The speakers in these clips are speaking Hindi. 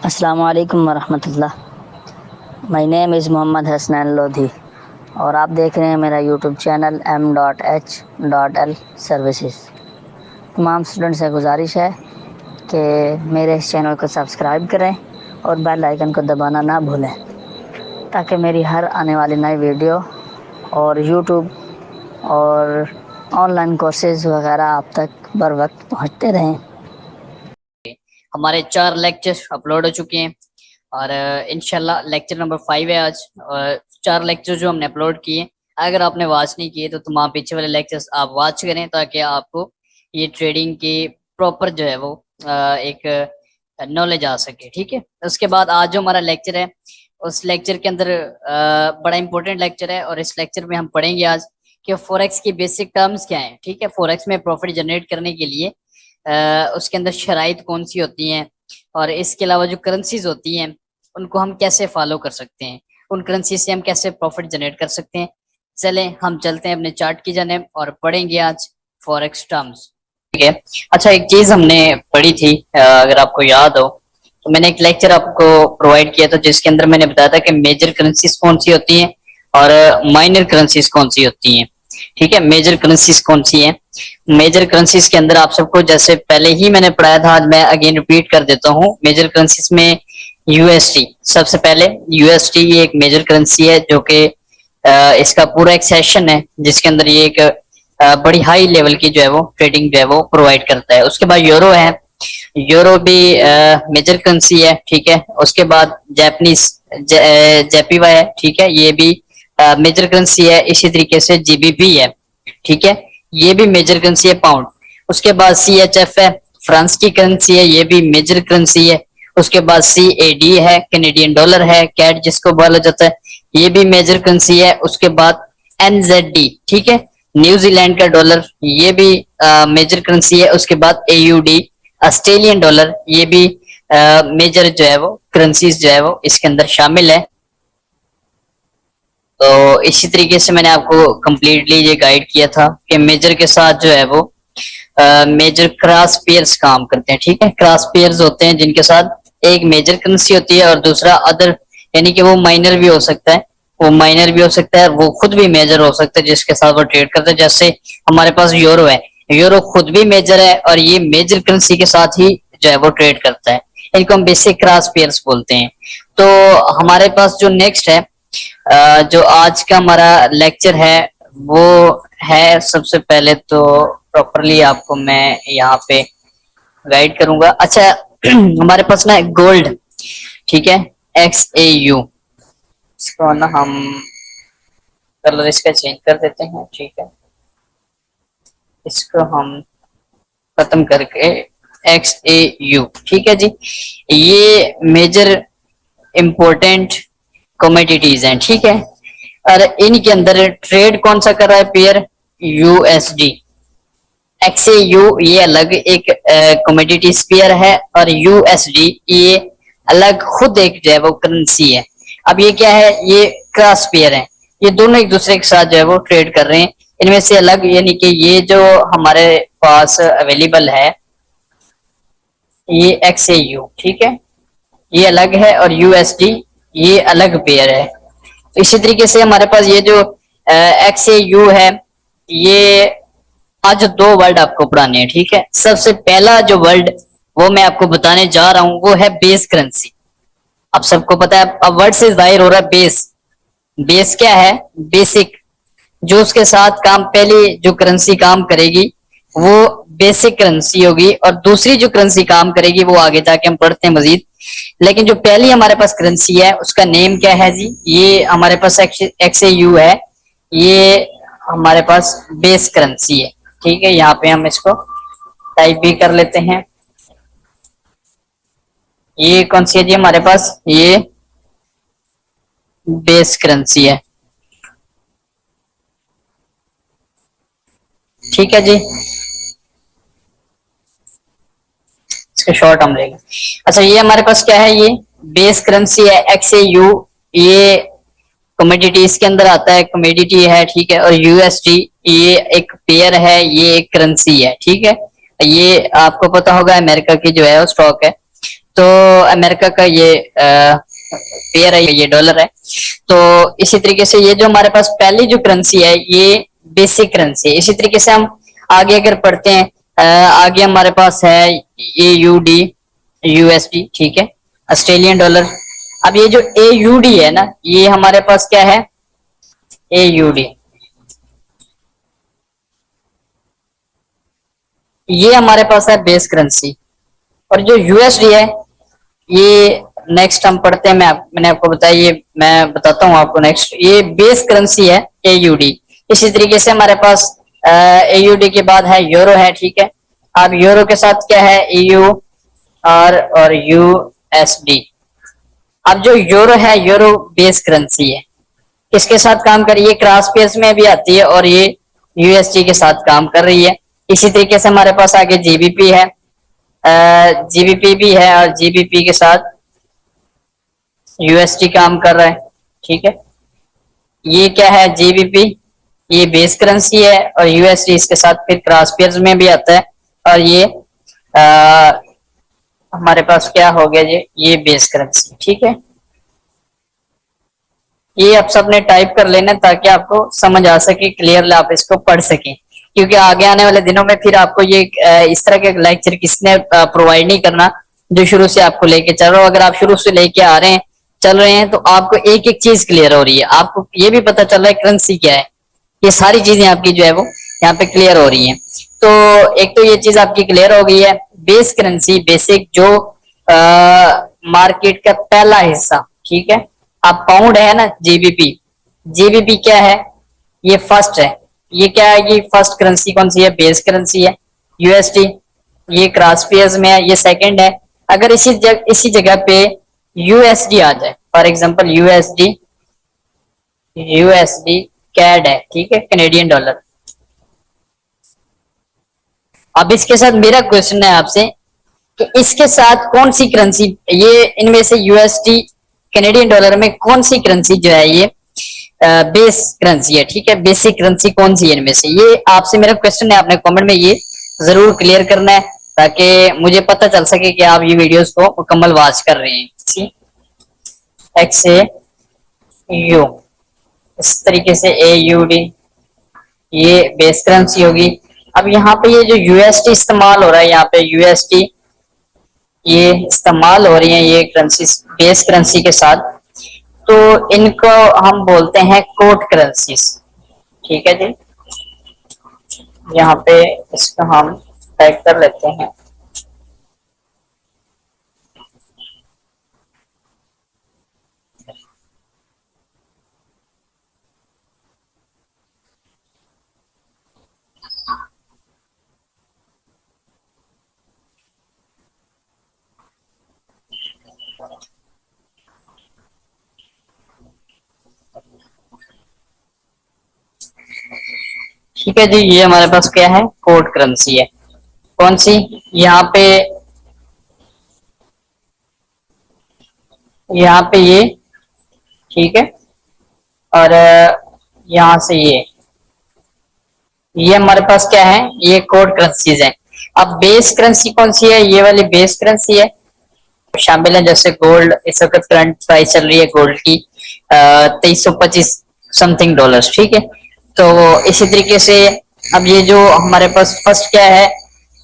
अस्सलामु अलैकुम वरहमतुल्लाह। My name is Mohammad Hasnain Lodhi और आप देख रहे हैं मेरा यूट्यूब चैनल M.H.L सर्विसेज। तमाम स्टूडेंट से गुजारिश है कि मेरे इस चैनल को सब्सक्राइब करें और बेल आइकन को दबाना ना भूलें ताकि मेरी हर आने वाली नई वीडियो और यूट्यूब और ऑनलाइन कोर्सेज़ वगैरह आप तक बर वक्त पहुँचते रहें। हमारे 4 लेक्चर अपलोड हो चुके हैं और इंशाल्लाह लेक्चर नंबर 5 है आज। और 4 लेक्चर जो हमने अपलोड किए, अगर आपने वॉच नहीं किए तो तमाम पीछे वाले लेक्चर्स आप वॉच करें ताकि आपको ये ट्रेडिंग की प्रॉपर जो है वो एक नॉलेज आ सके। ठीक है, उसके बाद आज जो हमारा लेक्चर है उस लेक्चर के अंदर बड़ा इंपॉर्टेंट लेक्चर है और इस लेक्चर में हम पढ़ेंगे आज कि फॉरेक्स की बेसिक टर्म्स क्या हैं। ठीक है, फॉरेक्स में प्रॉफिट जनरेट करने के लिए उसके अंदर शराइत कौन सी होती हैं और इसके अलावा जो करेंसीज होती हैं उनको हम कैसे फॉलो कर सकते हैं, उन करेंसी से हम कैसे प्रॉफिट जनरेट कर सकते हैं। चलें हम चलते हैं अपने चार्ट की जानिब और पढ़ेंगे आज फॉरेक्स टर्म्स। ठीक है, अच्छा एक चीज हमने पढ़ी थी, अगर आपको याद हो तो मैंने एक लेक्चर आपको प्रोवाइड किया था जिसके अंदर मैंने बताया था कि मेजर करेंसीज कौन सी होती हैं और माइनर करेंसीज कौन सी होती हैं। ठीक है, मेजर करेंसीज कौन सी हैं? मेजर करेंसीज के अंदर आप सबको जैसे पहले ही मैंने पढ़ाया था, आज मैं अगेन रिपीट कर देता हूँ। मेजर करेंसीज में यूएसडी सबसे पहले। यूएसडी ये एक मेजर करेंसी है जो कि इसका पूरा एक सेशन है जिसके अंदर ये एक बड़ी हाई लेवल की जो है वो ट्रेडिंग जो है वो प्रोवाइड करता है। उसके बाद यूरो है, यूरो भी मेजर करेंसी है। ठीक है, उसके बाद जापानीज जेपीवाई है। ठीक है, ये भी मेजर करेंसी है। इसी तरीके से जीबीपी है। ठीक है, ये भी मेजर करेंसी है, पाउंड। उसके बाद सीएचएफ है, फ्रांस की करेंसी है, ये भी मेजर करेंसी है। उसके बाद सीएडी है, कैनेडियन डॉलर है, कैट जिसको बोला जाता है, ये भी मेजर करेंसी है। उसके बाद एनजेडी, ठीक है, न्यूजीलैंड का डॉलर, ये भी मेजर करेंसी है। उसके बाद एयूडी, ऑस्ट्रेलियन डॉलर, ये भी मेजर जो है वो करेंसीज जो है वो इसके अंदर शामिल है। तो इसी तरीके से मैंने आपको कंप्लीटली ये गाइड किया था कि मेजर के साथ जो है वो मेजर क्रॉस पेयर्स काम करते हैं। ठीक है, क्रॉस पेयर्स होते हैं जिनके साथ एक मेजर करेंसी होती है और दूसरा अदर, यानी कि वो माइनर भी हो सकता है, वो माइनर भी हो सकता है, वो खुद भी मेजर हो सकता है जिसके साथ वो ट्रेड करते हैं। जैसे हमारे पास यूरो है, यूरो खुद भी मेजर है और ये मेजर करेंसी के साथ ही जो है वो ट्रेड करता है। इनको हम बेसिक क्रॉस पेयर्स बोलते हैं। तो हमारे पास जो नेक्स्ट है, जो आज का हमारा लेक्चर है वो है, सबसे पहले तो प्रॉपरली आपको मैं यहाँ पे गाइड करूंगा। अच्छा हमारे पास ना गोल्ड, ठीक है, XAU, इसको ना हम कलर इसका चेंज कर देते हैं। ठीक है, इसको हम खत्म करके XAU, ठीक है जी। ये मेजर इंपॉर्टेंट कमोडिटीज हैं। ठीक है, और इनके अंदर ट्रेड कौन सा कर रहा है पेयर? यूएसडी। XAU ये अलग एक कमोडिटी पेयर है और यूएसडी ये अलग खुद एक जो है वो करेंसी है। अब ये क्या है? ये क्रॉस पेयर है, ये दोनों एक दूसरे के साथ जो है वो ट्रेड कर रहे हैं। इनमें से अलग, यानी कि ये जो हमारे पास अवेलेबल है ये XAU, ठीक है, ये अलग है और यूएसडी ये अलग पेयर है। तो इसी तरीके से हमारे पास ये जो XAU है, ये आज 2 वर्ड आपको पढ़ाने हैं। ठीक है, सबसे पहला जो वर्ड वो मैं आपको बताने जा रहा हूं वो है बेस करेंसी। आप सबको पता है, अब वर्ड से जाहिर हो रहा है बेस। बेस क्या है? बेसिक, जो उसके साथ काम, पहली जो करेंसी काम करेगी वो बेसिक करेंसी होगी और दूसरी जो करेंसी काम करेगी वो आगे जाके हम पढ़ते हैं मजीद। लेकिन जो पहली हमारे पास करेंसी है उसका नेम क्या है जी? ये हमारे पास XAU है, ये हमारे पास बेस करेंसी है। ठीक है, यहाँ पे हम इसको टाइप भी कर लेते हैं। ये कौन सी है जी हमारे पास? ये बेस करेंसी है। ठीक है जी, इसका शॉर्ट हम लेंगे। अच्छा, ये हमारे पास क्या है? ये बेस करेंसी है XAU, ये कमोडिटी इसके अंदर आता है, कमोडिटी है। ठीक है, और यूएसडी ये एक पेयर है, ये एक करेंसी है। ठीक है, ये आपको पता होगा अमेरिका की जो है वो स्टॉक है। तो अमेरिका का ये पेयर है, ये डॉलर है। तो इसी तरीके से ये जो हमारे पास पहली जो करेंसी है ये बेसिक करेंसी है। इसी तरीके से हम आगे अगर पढ़ते हैं, आगे हमारे पास है AUD USD, ठीक है, ऑस्ट्रेलियन डॉलर। अब ये जो AUD है ना, ये हमारे पास क्या है, AUD ये हमारे पास है बेस करेंसी। और जो USD है ये नेक्स्ट हम पढ़ते हैं, मैंने आपको बताया, ये मैं बताता हूँ आपको नेक्स्ट, ये बेस करेंसी है AUD। इसी तरीके से हमारे पास AUD के बाद है यूरो है, ठीक है। अब यूरो के साथ क्या है, EU और USD। अब जो यूरो है, यूरो बेस करेंसी है, किसके साथ काम कर रही है, क्रॉस पेयर्स में भी आती है और ये USD के साथ काम कर रही है। इसी तरीके से हमारे पास आगे GBP है, GBP भी है और GBP के साथ USD काम कर रहा है, ठीक है। ये क्या है, GBP ये बेस करेंसी है और USD इसके साथ फिर क्रॉस पेयर्स में भी आता है। और ये हमारे पास क्या हो गया जी, ये बेस करेंसी, ठीक है। ये आप सबने टाइप कर लेना ताकि आपको समझ आ सके, क्लियरली आप इसको पढ़ सकें, क्योंकि आगे आने वाले दिनों में फिर आपको ये इस तरह के लेक्चर किसने प्रोवाइड नहीं करना जो शुरू से आपको लेके चल रहा हो। अगर आप शुरू से लेके आ रहे हैं, चल रहे हैं, तो आपको एक एक चीज क्लियर हो रही है, आपको ये भी पता चल रहा है करेंसी क्या है, ये सारी चीजें आपकी जो है वो यहाँ पे क्लियर हो रही हैं। तो एक तो ये चीज आपकी क्लियर हो गई है, बेस करेंसी बेसिक जो मार्केट का पहला हिस्सा, ठीक है। अब पाउंड है ना, GBP क्या है, ये फर्स्ट है, ये क्या है, ये फर्स्ट करेंसी कौन सी है, बेस करेंसी है। USD ये क्रॉस पेयर्स में है, ये सेकंड है। अगर इसी जगह पे USD आ जाए, फॉर एग्जांपल USD कैड है, ठीक है, कैनेडियन डॉलर। अब इसके साथ मेरा क्वेश्चन है आपसे कि इसके साथ कौन सी करेंसी, ये इनमें से USD कैनेडियन डॉलर में कौन सी करेंसी जो है ये बेस करेंसी है, ठीक है, बेसिक करेंसी कौन सी है इनमें से, ये आपसे मेरा क्वेश्चन है, आपने कमेंट में ये जरूर क्लियर करना है ताकि मुझे पता चल सके कि आप ये वीडियोस को मुकम्मल वॉच कर रहे हैं। XAU इस तरीके से AUD ये बेस करेंसी होगी। अब यहाँ पे ये जो USD इस्तेमाल हो रहा है, यहाँ पे USD ये इस्तेमाल हो रही है ये करेंसी बेस करेंसी के साथ, तो इनको हम बोलते हैं कोट करेंसीज, ठीक है जी। यहाँ पे इसको हम टाइप कर लेते हैं, ठीक है जी। ये हमारे पास क्या है, कोट करेंसी है, कौन सी, यहाँ पे ये, ठीक है, और यहाँ से ये हमारे पास क्या है, ये कोट करेंसीज है। अब बेस करेंसी कौन सी है, ये वाली बेस करेंसी है, शामिल है जैसे गोल्ड, इस वक्त करंट प्राइस चल रही है गोल्ड की 2325 समथिंग डॉलर्स, ठीक है। तो इसी तरीके से अब ये जो हमारे पास फर्स्ट क्या है,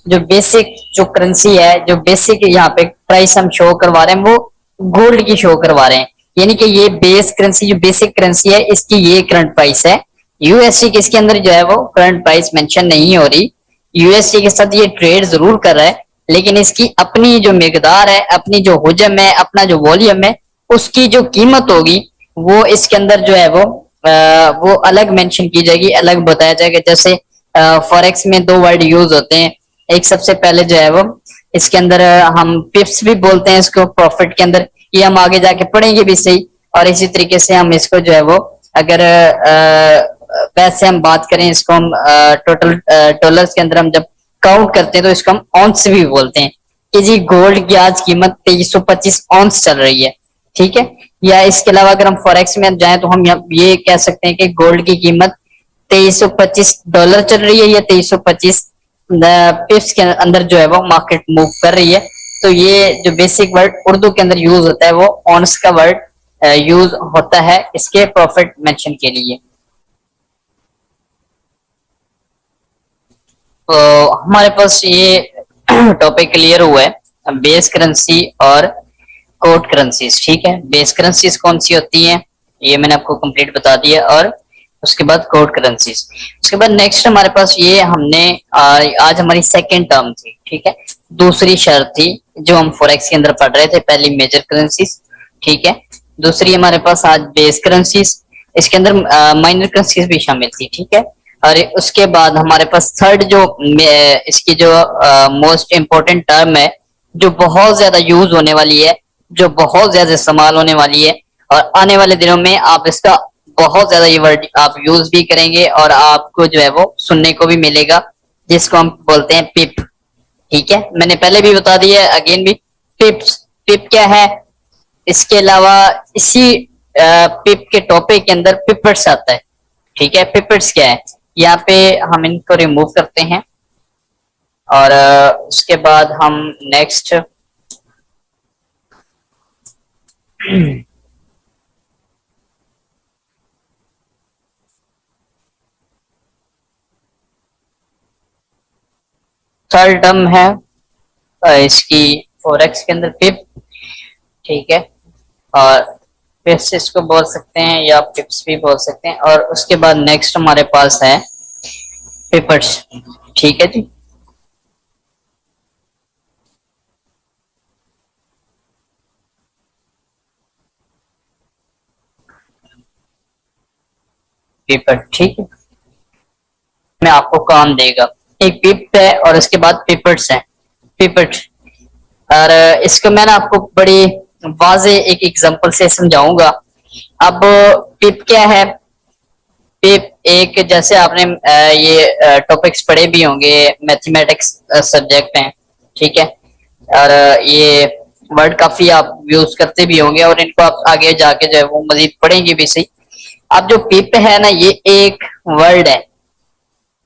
जो बेसिक जो करेंसी है, जो बेसिक यहाँ पे प्राइस हम शो करवा रहे हैं वो गोल्ड की शो करवा रहे हैं, यानी कि ये बेस करेंसी जो बेसिक करेंसी है इसकी ये करंट प्राइस है। USD के इसके अंदर जो है वो करंट प्राइस मेंशन नहीं हो रही, USD के साथ ये ट्रेड जरूर कर रहा है, लेकिन इसकी अपनी जो मिकदार है, अपनी जो हुजम है, अपना जो वॉल्यूम है, उसकी जो कीमत होगी वो इसके अंदर जो है वो अलग मेंशन की जाएगी, अलग बताया जाएगा। जैसे फॉरेक्स में दो वर्ड यूज होते हैं, एक सबसे पहले जो है वो इसके अंदर हम पिप्स भी बोलते हैं इसको प्रॉफिट के अंदर, ये हम आगे जाके पढ़ेंगे भी सही। और इसी तरीके से हम इसको जो है वो अगर वैसे हम बात करें, इसको हम टोटल डॉलर्स के अंदर हम जब काउंट करते हैं तो इसको हम ऑन्स भी बोलते हैं कि जी गोल्ड की आज कीमत 2325 ऑन्स चल रही है, ठीक है। या इसके अलावा अगर हम फॉरेक्स में जाएं तो हम ये कह सकते हैं कि गोल्ड की कीमत 2325 डॉलर चल रही है या 2325 पिप्स के अंदर जो है वो मार्केट मूव कर रही है। तो ये जो बेसिक वर्ड उर्दू के अंदर यूज होता है वो ऑन्स का वर्ड यूज होता है इसके प्रॉफिट मेंशन के लिए। तो हमारे पास ये टॉपिक क्लियर हुआ है बेस करेंसी और कोड करेंसीज। ठीक है, बेस करेंसीज कौन सी होती हैं ये मैंने आपको कंप्लीट बता दिया, और उसके बाद कोड करेंसीज। उसके बाद नेक्स्ट हमारे पास ये हमने आज हमारी सेकंड टर्म थी। ठीक है, दूसरी शर्त थी जो हम फॉरेक्स के अंदर पढ़ रहे थे, पहली मेजर करेंसीज। ठीक है, दूसरी हमारे पास आज बेस करेंसीज, इसके अंदर माइनर करेंसीज भी शामिल थी। ठीक है, और उसके बाद हमारे पास थर्ड जो इसकी जो मोस्ट इम्पोर्टेंट टर्म है जो बहुत ज्यादा यूज होने वाली है, जो बहुत ज्यादा इस्तेमाल होने वाली है, और आने वाले दिनों में आप इसका बहुत ज्यादा ये वर्ड आप यूज भी करेंगे और आपको जो है वो सुनने को भी मिलेगा, जिसको हम बोलते हैं पिप। ठीक है, मैंने पहले भी बता दिया है, अगेन भी पिप्स। पिप क्या है? इसके अलावा इसी पिप के टॉपिक के अंदर पिपर्स आता है। ठीक है, पिपर्स क्या है? यहाँ पे हम इनको रिमूव करते हैं और उसके बाद हम नेक्स्ट थर्ड टर्म है इसकी फॉरेक्स के अंदर पिप। ठीक है, और पिप्स इसको बोल सकते हैं या पिप्स भी बोल सकते हैं, और उसके बाद नेक्स्ट हमारे पास है पिपर्स। ठीक है जी, पेपर। ठीक है, में आपको काम देगा, एक पिप है और उसके बाद पिपर्स है, पिपर्ट। और इसको मैं ना आपको बड़ी वाजे एक एग्जांपल से समझाऊंगा। अब पिप क्या है? पिप एक, जैसे आपने ये टॉपिक्स पढ़े भी होंगे, मैथमेटिक्स सब्जेक्ट हैं। ठीक है, और ये वर्ड काफी आप यूज करते भी होंगे और इनको आप आगे जाके जो है वो मजीद पढ़ेंगे भी सही। अब जो पिप है ना, ये एक वर्ड है,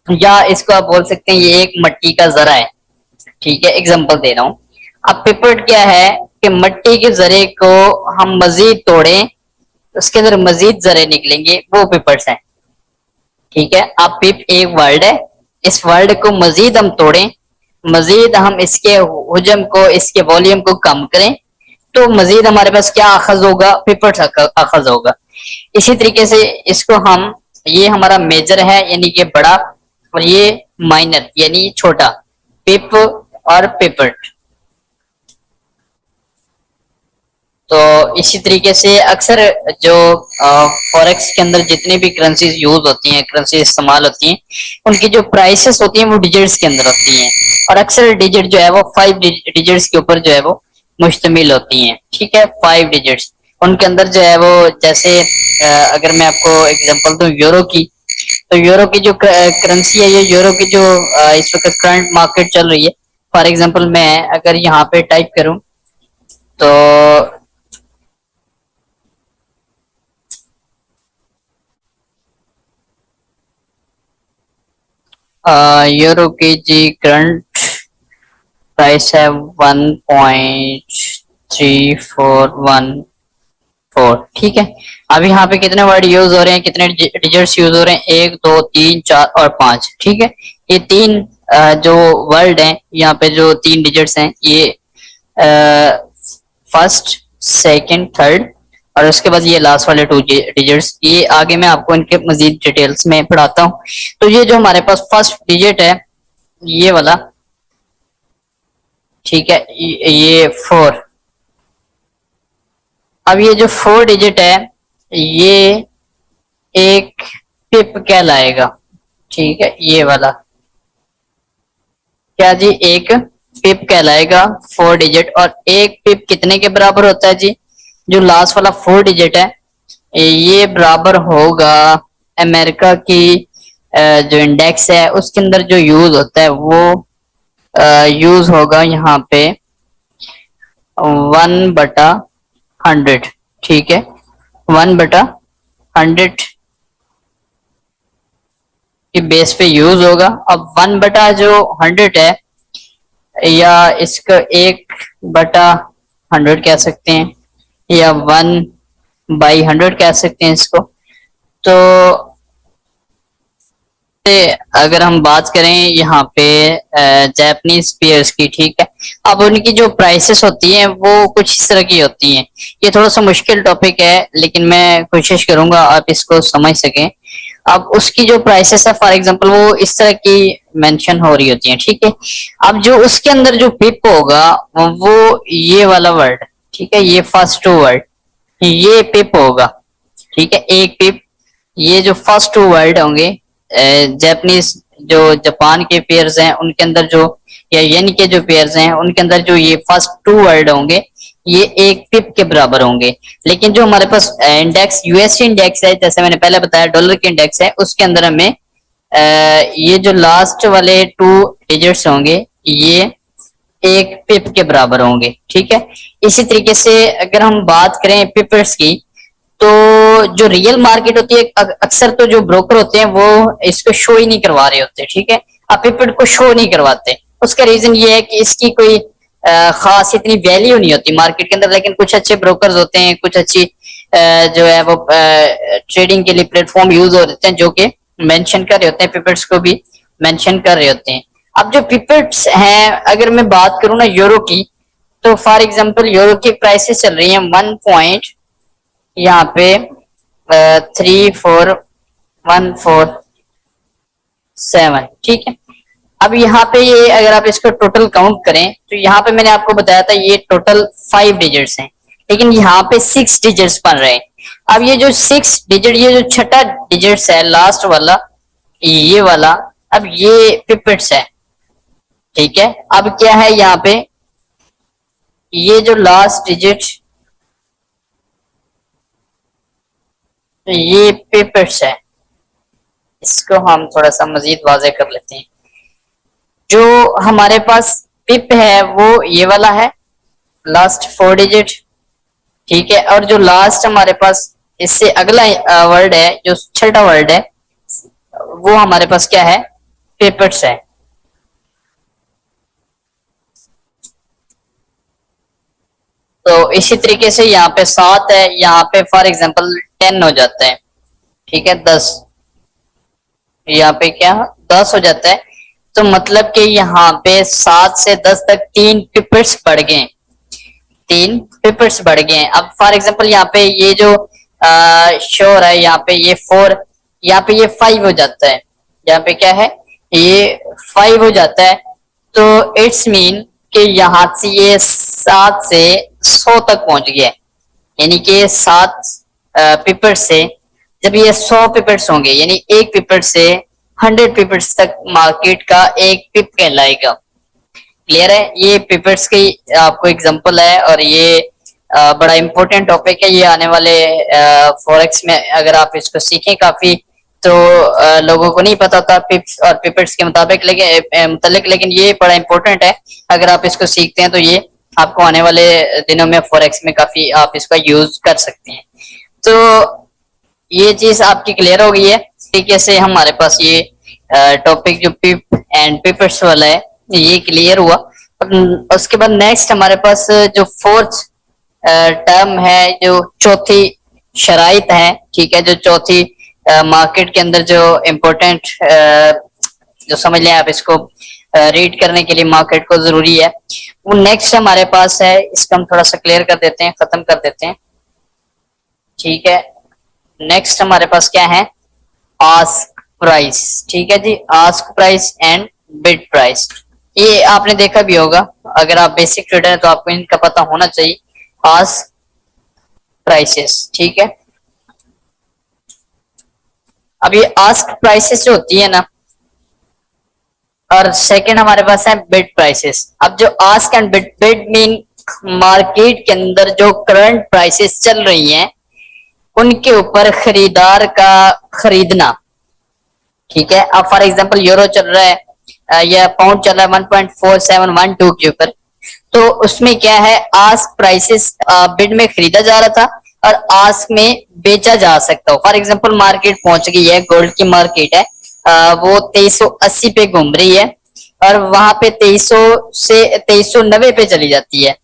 या इसको आप बोल सकते हैं ये एक मट्टी का जरा है। ठीक है, एग्जांपल दे रहा हूँ। अब पिपर्ट क्या है कि मट्टी के जरे को हम मजीद तोड़ें, उसके अंदर मजीद जरे निकलेंगे, वो पिपर्स हैं। ठीक है, अब पिप एक वर्ड है, इस वर्ड को मजीद हम तोड़ें, मजीद हम इसके हुजम को, इसके वॉल्यूम को कम करें, तो मजीद हमारे पास क्या अखज होगा? पिपर्स अखज होगा। इसी तरीके से इसको हम, ये हमारा मेजर है यानी कि बड़ा, और ये माइनर यानी छोटा, पिप और पिपर्ट। तो इसी तरीके से अक्सर जो फॉरेक्स के अंदर जितने भी करेंसीज यूज होती हैं, करेंसी इस्तेमाल होती हैं, उनकी जो प्राइसेस होती हैं वो डिजिट्स के अंदर होती हैं, और अक्सर डिजिट जो है वो 5 डिजिट्स के ऊपर जो है वो मुश्तमिल होती हैं। ठीक है, 5 डिजिट्स उनके अंदर जो है वो, जैसे अगर मैं आपको एग्जांपल दूं यूरो की, तो यूरो की जो करेंसी है, ये यूरो की जो इस वक्त करंट मार्केट चल रही है, फॉर एग्जांपल मैं अगर यहाँ पे टाइप करूं तो यूरो की जी करंट प्राइस है 1.3414। ठीक है, अब यहाँ पे कितने वर्ड यूज हो रहे हैं, कितने डिजिट्स यूज हो रहे हैं? 1 2 3 4 और 5। ठीक है, ये तीन जो वर्ड हैं, यहाँ पे जो 3 डिजिट्स हैं, ये फर्स्ट, सेकंड, थर्ड, और उसके बाद ये लास्ट वाले 2 डिजिट्स। ये आगे मैं आपको इनके मजीद डिटेल्स में पढ़ाता हूँ। तो ये जो हमारे पास फर्स्ट डिजिट है, ये वाला, ठीक है, ये 4। अब ये जो 4 डिजिट है, ये एक पिप कहलाएगा। ठीक है, ये वाला क्या जी? एक पिप कहलाएगा, 4 डिजिट। और एक पिप कितने के बराबर होता है जी? जो लास्ट वाला 4 डिजिट है, ये बराबर होगा अमेरिका की जो इंडेक्स है उसके अंदर जो यूज होता है वो यूज होगा यहाँ पे 1/100। ठीक है, 1/100 के बेस पे यूज होगा। अब 1/100 है, या इसको 1/100 कह सकते हैं, या 1/100 कह सकते हैं इसको। तो अगर हम बात करें यहाँ पे जापानीज पेयर्स की, ठीक है, अब उनकी जो प्राइसेस होती हैं वो कुछ इस तरह की होती हैं। ये थोड़ा सा मुश्किल टॉपिक है, लेकिन मैं कोशिश करूंगा आप इसको समझ सकें। अब उसकी जो प्राइसेस है, फॉर एग्जांपल, वो इस तरह की मेंशन हो रही होती हैं, ठीक है। अब जो उसके अंदर जो पिप होगा वो ये वाला वर्ड, ठीक है, ये फर्स्ट टू वर्ड, ये पिप होगा, ठीक है, एक पिप। ये जो फर्स्ट टू वर्ड होंगे जापानीज, जो जापान के पेयर्स हैं उनके अंदर जो, या येन के जो पेयर्स हैं उनके अंदर जो ये फर्स्ट टू वर्ड होंगे ये एक पिप के बराबर होंगे। लेकिन जो हमारे पास इंडेक्स, यूएसडी इंडेक्स है, जैसे मैंने पहले बताया डॉलर के इंडेक्स है, उसके अंदर हमें ये जो लास्ट वाले 2 डिजिट्स होंगे ये एक पिप के बराबर होंगे, ठीक है। इसी तरीके से अगर हम बात करें पिपर्स की, तो जो रियल मार्केट होती है, अक्सर तो जो ब्रोकर होते हैं वो इसको शो ही नहीं करवा रहे होते, ठीक है, आप पिपट को शो नहीं करवाते। उसका रीजन ये है कि इसकी कोई खास इतनी वैल्यू नहीं होती मार्केट के अंदर। लेकिन कुछ अच्छे ब्रोकर्स होते हैं, कुछ अच्छी जो है वो ट्रेडिंग के लिए प्लेटफॉर्म यूज हो रहे हैं, जो कि मेंशन कर रहे होते हैं, पिपट्स को भी मेंशन कर रहे होते हैं। अब जो पिपट्स हैं, अगर मैं बात करूं ना यूरो की, तो फॉर एग्जांपल यूरो की प्राइसेस चल रही है 1 पॉइंट यहाँ पे 34147, ठीक है। अब यहाँ पे ये अगर आप इसको टोटल काउंट करें तो यहाँ पे मैंने आपको बताया था ये टोटल 5 डिजिट्स हैं, लेकिन यहाँ पे 6 डिजिट्स बन रहे हैं। अब ये जो 6 डिजिट, ये जो छठा डिजिट्स है लास्ट वाला, ये वाला, अब ये पिपेट्स है, ठीक है। अब क्या है यहाँ पे, ये जो लास्ट डिजिट, ये पिपेट्स है, इसको हम थोड़ा सा मजीद वाज़ेह कर लेते हैं। जो हमारे पास पिप है वो ये वाला है, लास्ट 4 डिजिट, ठीक है। और जो लास्ट हमारे पास इससे अगला वर्ड है, जो छठा वर्ड है, वो हमारे पास क्या है, पिपेट्स है। तो इसी तरीके से यहाँ पे 7 है, यहाँ पे फॉर एग्जांपल 10 हो जाता है, ठीक है, 10, यहाँ पे क्या 10 हो जाता है। तो मतलब कि यहाँ पे 7 से 10 तक 3 पिपर्स बढ़ गए, 3 पिपर्स बढ़ गए। अब फॉर एग्जांपल यहाँ पे ये जो शोर है, यहाँ पे ये 4, यहाँ पे ये 5 हो जाता है, यहाँ पे क्या है, ये 5 हो जाता है। तो इट्स मीन कि यहाँ से ये 7 से 100 तक पहुंच गया, यानी कि 7 पिपर से जब ये 100 पिपर्स होंगे, यानी एक पिपर से 100 पिपर्स तक मार्केट का एक पिप कहलाएगा। क्लियर है, ये पिपर्स की आपको एग्जांपल है, और ये बड़ा इंपॉर्टेंट टॉपिक है। ये आने वाले फॉरेक्स में अगर आप इसको सीखें काफी, तो लोगों को नहीं पता था पिप्स और पिपर्स के मुताबिक, लेकिन ये बड़ा इंपॉर्टेंट है। अगर आप इसको सीखते हैं तो ये आपको आने वाले दिनों में फॉरेक्स में काफी आप इसका यूज कर सकते हैं। तो ये चीज आपकी क्लियर हो गई है। तरीके से हमारे पास ये टॉपिक जो पिप एंड पिपर्स वाला है ये क्लियर हुआ। उसके बाद नेक्स्ट हमारे पास जो 4th टर्म है, जो चौथी शराइत है, ठीक है, जो चौथी मार्केट के अंदर जो इम्पोर्टेंट, जो समझ लें आप इसको रीड करने के लिए मार्केट को जरूरी है, वो नेक्स्ट हमारे पास है। इसको हम थोड़ा सा क्लियर कर देते हैं, खत्म कर देते हैं, ठीक है। नेक्स्ट हमारे पास क्या है, आस्क प्राइस, ठीक है जी, ask price and bid price. ये आपने देखा भी होगा, अगर आप बेसिक ट्रेडर हैं तो आपको इनका पता होना चाहिए, आस्क प्राइसेस, ठीक है। अब ये आस्क प्राइसेस जो होती है ना, और सेकंड हमारे पास है बिड प्राइसेस। अब जो ask and bid, bid mean market के अंदर जो करंट प्राइसेस चल रही हैं उनके ऊपर खरीदार का खरीदना, ठीक है। अब फॉर एग्जांपल यूरो चल रहा है या पाउंड चल रहा है 1.4712 के ऊपर, तो उसमें क्या है, आस्क प्राइसेस बिड में खरीदा जा रहा था और आस्क में बेचा जा सकता हो। फॉर एग्जांपल मार्केट पहुंच गई है, गोल्ड की मार्केट है, वो 2380 पे घूम रही है और वहां पे 2300 से 2390 पे चली जाती है,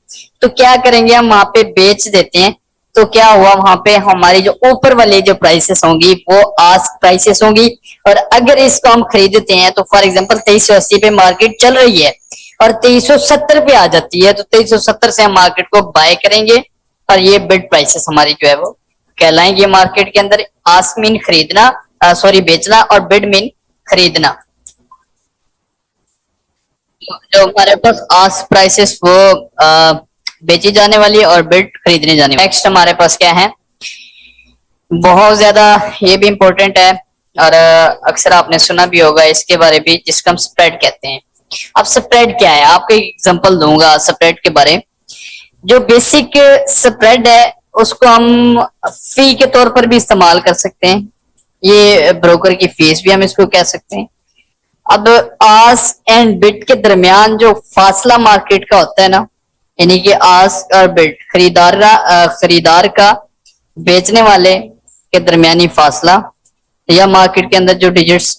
तो क्या करेंगे हम वहां पे बेच देते हैं। तो क्या हुआ, वहां पे हमारी जो ऊपर वाली जो प्राइसेस होंगी वो आस्क प्राइसेस होंगी, और अगर इसको हम खरीदते हैं तो फॉर एग्जांपल 2380 पे मार्केट चल रही है और 2370 पे आ जाती है, तो 2370 से हम मार्केट को बाय करेंगे और ये बिड प्राइसेस हमारी जो है वो कहलाएंगे मार्केट के अंदर। आस्क मीन खरीदना, सॉरी बेचना, और बिड मीन खरीदना। जो हमारे पास आस्क प्राइसेस वो बेची जाने वाली है और बिड खरीदने जाने वाली। नेक्स्ट हमारे पास क्या है, बहुत ज्यादा ये भी इंपॉर्टेंट है और अक्सर आपने सुना भी होगा इसके बारे में, जिसको हम स्प्रेड कहते हैं। अब स्प्रेड क्या है, आपको एक एग्जांपल दूंगा स्प्रेड के बारे। जो बेसिक स्प्रेड है उसको हम फी के तौर पर भी इस्तेमाल कर सकते हैं, ये ब्रोकर की फीस भी हम इसको कह सकते हैं। अब आस्क एंड बिड के दरमियान जो फासला मार्केट का होता है ना, यानी कि आस्क और बिड, खरीदार का बेचने वाले के दरमियानी फासला, या मार्केट के अंदर जो डिजिट्स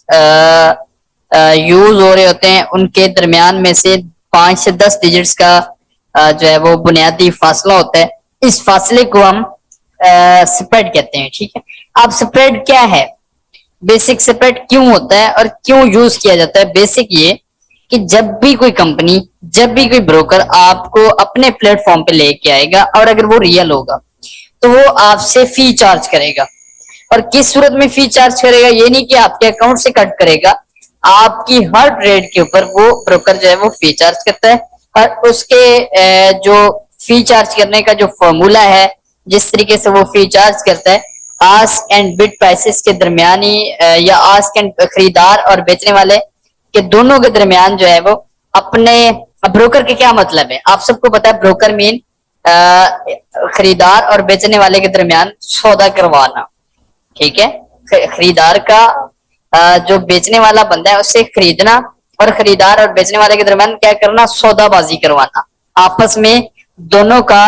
यूज हो रहे होते हैं उनके दरमियान में से 5 से 10 डिजिट्स का जो है वो बुनियादी फासला होता है। इस फासले को हम स्प्रेड कहते हैं, ठीक है। अब स्प्रेड क्या है, बेसिक स्प्रेड क्यों होता है और क्यों यूज किया जाता है। बेसिक ये कि जब भी कोई कंपनी, जब भी कोई ब्रोकर आपको अपने प्लेटफॉर्म पे लेके आएगा और अगर वो रियल होगा तो वो आपसे फी चार्ज करेगा। और किस सूरत में फी चार्ज करेगा, ये नहीं कि आपके अकाउंट से कट करेगा, आपकी हर ट्रेड के ऊपर वो ब्रोकर जो है वो फी चार्ज करता है। और उसके जो फी चार्ज करने का जो फॉर्मूला है, जिस तरीके से वो फी चार्ज करता है, आस्क एंड बिड प्राइसेस के दरमियानी या आस्क एंड खरीदार और बेचने वाले के दोनों के दरमियान जो है वो अपने, ब्रोकर के क्या मतलब है, आप सबको पता है ब्रोकर मीन खरीदार और बेचने वाले के दरमियान सौदा करवाना, ठीक है। खरीदार का जो बेचने वाला बंदा है उससे खरीदना, और खरीदार और बेचने वाले के दरमियान क्या करना, सौदाबाजी करवाना, आपस में दोनों का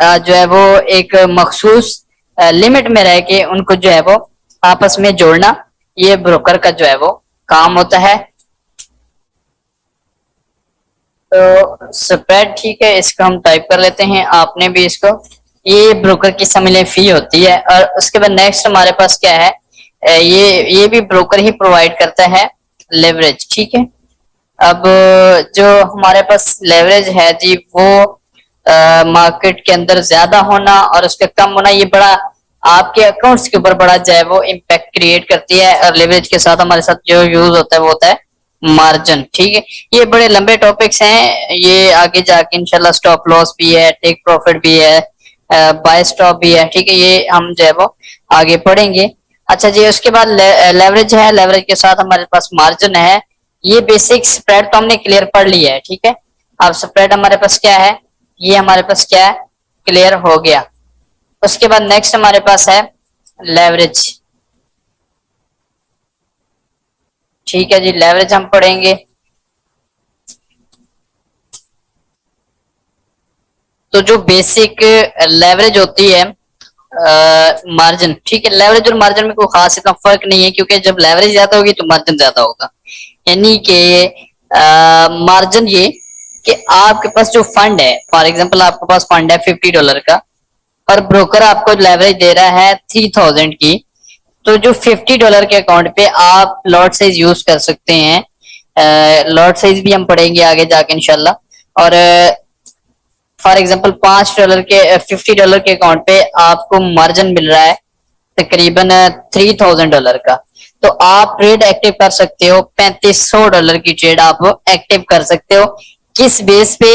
जो है वो एक मखसूस लिमिट में रह के उनको जो है वो आपस में जोड़ना, ये ब्रोकर का जो है वो काम होता है। तो स्प्रेड, ठीक है, इसको हम टाइप कर लेते हैं, आपने भी इसको, ये ब्रोकर की समझ फी होती है। और उसके बाद नेक्स्ट हमारे पास क्या है, ये भी ब्रोकर ही प्रोवाइड करता है, लेवरेज, ठीक है। अब जो हमारे पास लेवरेज है जी, वो मार्केट के अंदर ज्यादा होना और उसका कम होना, ये बड़ा आपके अकाउंट्स के ऊपर बड़ा जो है वो इम्पैक्ट क्रिएट करती है। और लेवरेज के साथ हमारे साथ जो यूज होता है वो होता है मार्जिन, ठीक है। ये बड़े लंबे टॉपिक्स हैं, ये आगे जाके इंशाल्लाह स्टॉप लॉस भी है, टेक प्रॉफिट भी है, बाय स्टॉप भी है, ठीक है। ये हम जो है वो आगे पढ़ेंगे। अच्छा जी, उसके बाद लेवरेज है, लेवरेज के साथ हमारे पास मार्जिन है। ये बेसिक स्प्रेड तो हमने क्लियर पढ़ लिया है, ठीक है। अब स्प्रेड हमारे पास क्या है, ये हमारे पास क्या है, क्लियर हो गया। उसके बाद नेक्स्ट हमारे पास है लेवरेज, ठीक है जी। लेवरेज हम पढ़ेंगे, तो जो बेसिक लेवरेज होती है मार्जिन, ठीक है। लेवरेज और मार्जिन में कोई खास इतना फर्क नहीं है, क्योंकि जब लेवरेज ज्यादा होगी तो मार्जिन ज्यादा होगा। यानी कि मार्जिन ये कि आपके पास जो फंड है, फॉर एग्जांपल आपके पास फंड है $50 का और ब्रोकर आपको लेवरेज दे रहा है 3000 की, तो जो $50 के अकाउंट पे आप लॉट साइज यूज कर सकते हैं। लॉट साइज भी हम पढ़ेंगे आगे जाके इंशाल्लाह। और फॉर एग्जांपल $5 के $50 के अकाउंट पे आपको मार्जिन मिल रहा है तकरीबन $3000 का, तो आप ट्रेड एक्टिव कर सकते हो, $3500 की ट्रेड आप एक्टिव कर सकते हो। किस बेस पे,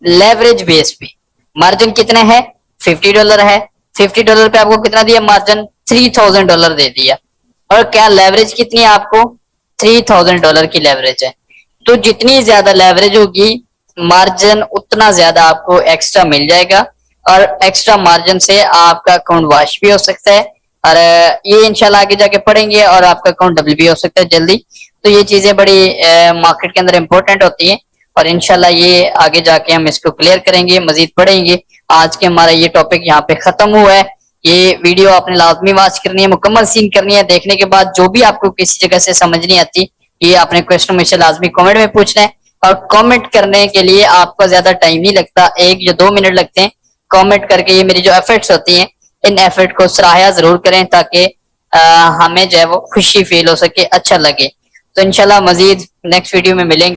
लेवरेज बेस पे। मार्जिन कितना है, $50 है, $50 पे आपको कितना दिया मार्जिन, $3000 दे दिया। और क्या लेवरेज कितनी है आपको, $3000 की लेवरेज है। तो जितनी ज्यादा लेवरेज होगी मार्जिन उतना ज्यादा आपको एक्स्ट्रा मिल जाएगा, और एक्स्ट्रा मार्जिन से आपका अकाउंट वॉश भी हो सकता है, और ये इंशाल्लाह आगे जाके पढ़ेंगे, और आपका अकाउंट डबल भी हो सकता है जल्दी। तो ये चीजें बड़ी मार्केट के अंदर इंपॉर्टेंट होती हैं, और इंशाल्लाह ये आगे जाके हम इसको क्लियर करेंगे, मजीद पढ़ेंगे। आज के हमारा ये टॉपिक यहाँ पे खत्म हुआ है। ये वीडियो आपने लाजमी वॉच करनी है, मुकम्मल सीन करनी है। देखने के बाद जो भी आपको किसी जगह से समझ नहीं आती, ये आपने क्वेश्चन मुझसे लाजमी कमेंट में पूछना है। और कमेंट करने के लिए आपका ज्यादा टाइम नहीं लगता, 1 या 2 मिनट लगते हैं। कमेंट करके ये मेरी जो एफर्ट्स होती हैं, इन एफर्ट को सराहा जरूर करें, ताकि हमें जो है वो खुशी फील हो सके, अच्छा लगे। तो इंशाल्लाह मजीद नेक्स्ट वीडियो में मिलेंगे।